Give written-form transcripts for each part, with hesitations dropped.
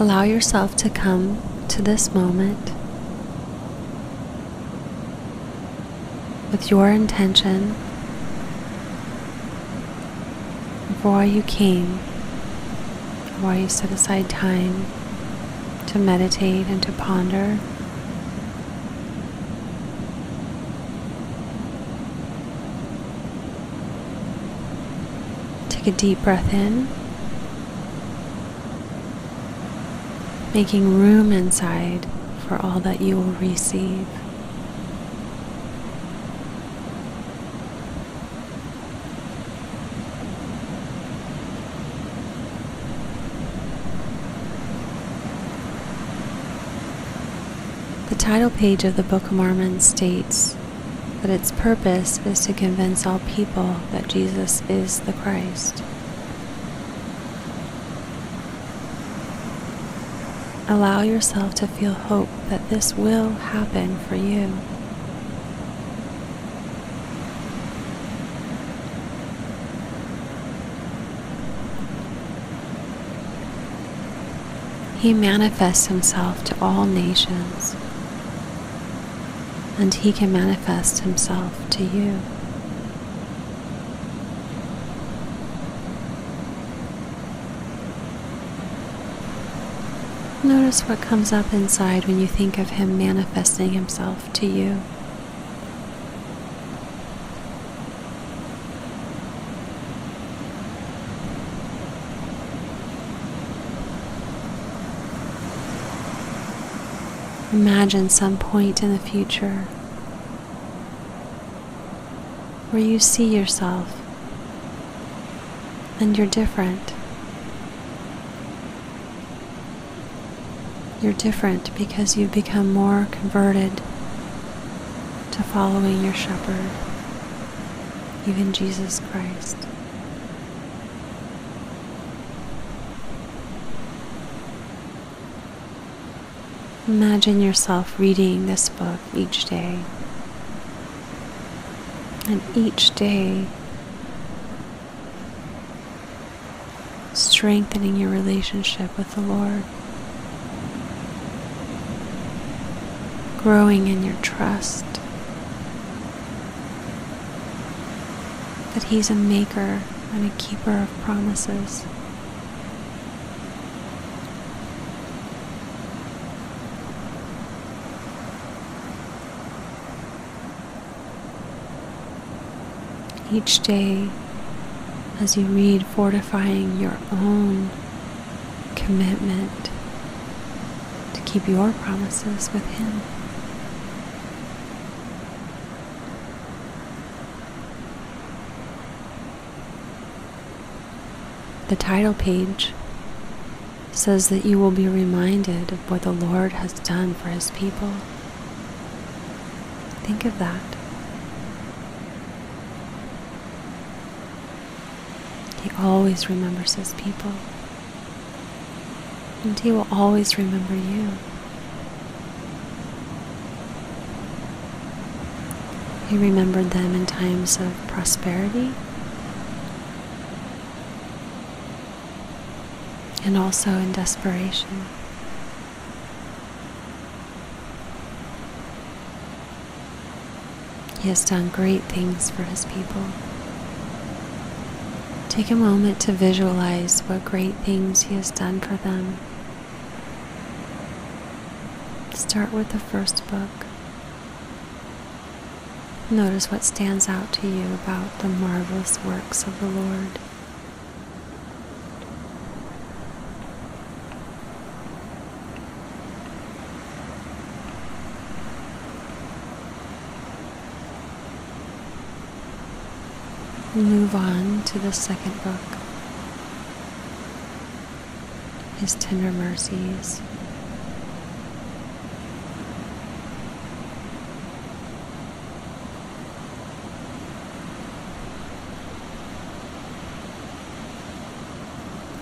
Allow yourself to come to this moment with your intention of why you came, why you set aside time to meditate and to ponder. Take a deep breath in, making room inside for all that you will receive. The title page of the Book of Mormon states that its purpose is to convince all people that Jesus is the Christ. Allow yourself to feel hope that this will happen for you. He manifests himself to all nations, and he can manifest himself to you. Notice what comes up inside when you think of him manifesting himself to you. Imagine some point in the future where you see yourself and you're different. You're different because you've become more converted to following your shepherd, even Jesus Christ. Imagine yourself reading this book each day, and each day strengthening your relationship with the Lord, growing in your trust that He's a maker and a keeper of promises. Each day, as you read, fortifying your own commitment to keep your promises with Him. The title page says that you will be reminded of what the Lord has done for His people. Think of that. He always remembers His people, and He will always remember you. He remembered them in times of prosperity and also in desperation. He has done great things for His people. Take a moment to visualize what great things He has done for them. Start with the first book. Notice what stands out to you about the marvelous works of the Lord. Move on to the second book, His tender mercies.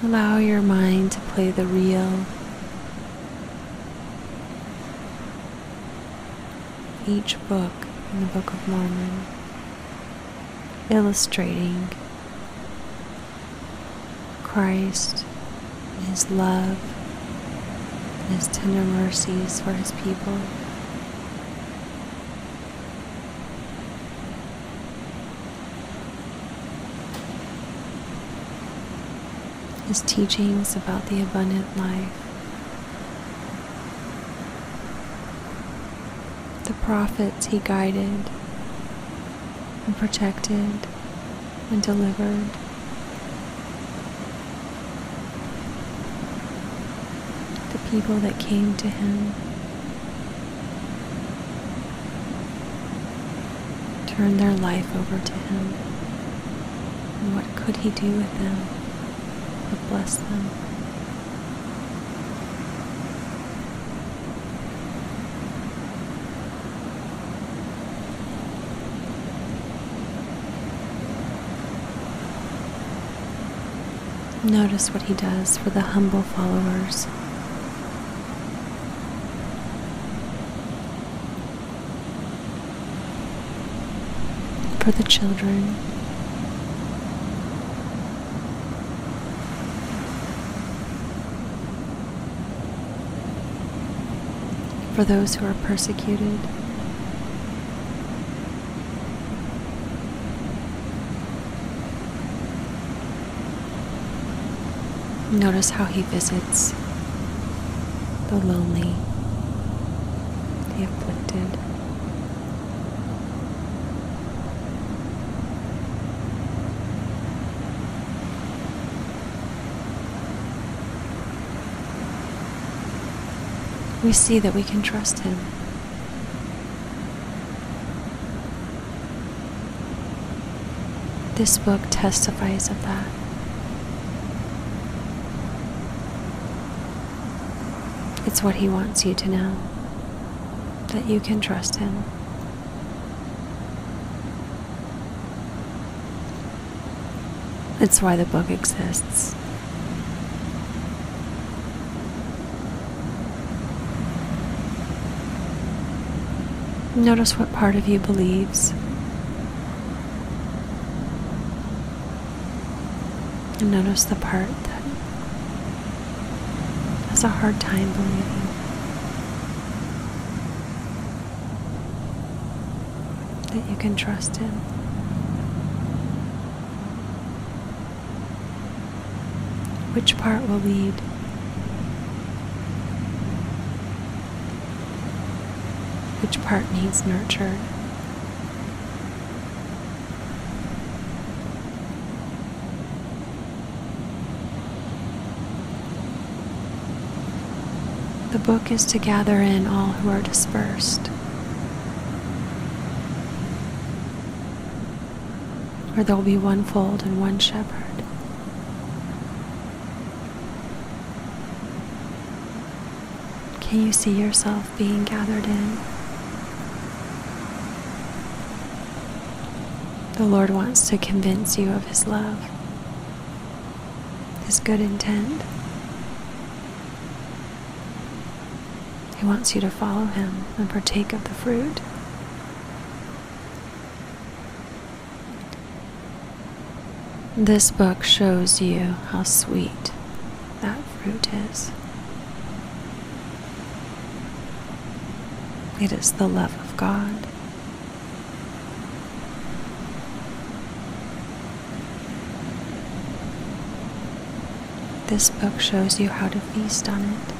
Allow your mind to play the reel. Each book in the Book of Mormon, illustrating Christ, His love, and His tender mercies for His people. His teachings about the abundant life. The prophets He guided and protected and delivered. The people that came to Him turned their life over to Him. And what could He do with them but bless them? Notice what He does for the humble followers. For the children. For those who are persecuted. Notice how He visits the lonely, the afflicted. We see that we can trust Him. This book testifies of that. It's what He wants you to know, that you can trust Him. It's why the book exists. Notice what part of you believes. And notice the part that has a hard time believing. That you can trust Him. Which part will lead? Which part needs nurtured? The book is to gather in all who are dispersed, where there will be one fold and one shepherd. Can you see yourself being gathered in? The Lord wants to convince you of His love, His good intent. He wants you to follow Him and partake of the fruit. This book shows you how sweet that fruit is. It is the love of God. This book shows you how to feast on it.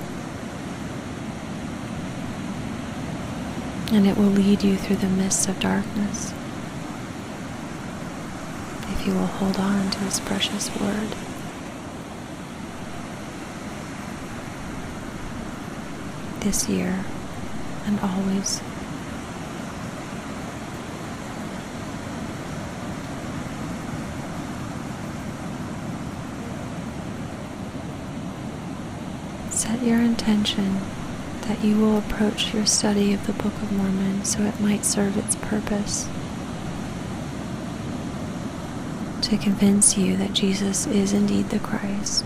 And it will lead you through the mists of darkness if you will hold on to His precious word. This year and always. Set your intention that you will approach your study of the Book of Mormon so it might serve its purpose to convince you that Jesus is indeed the Christ,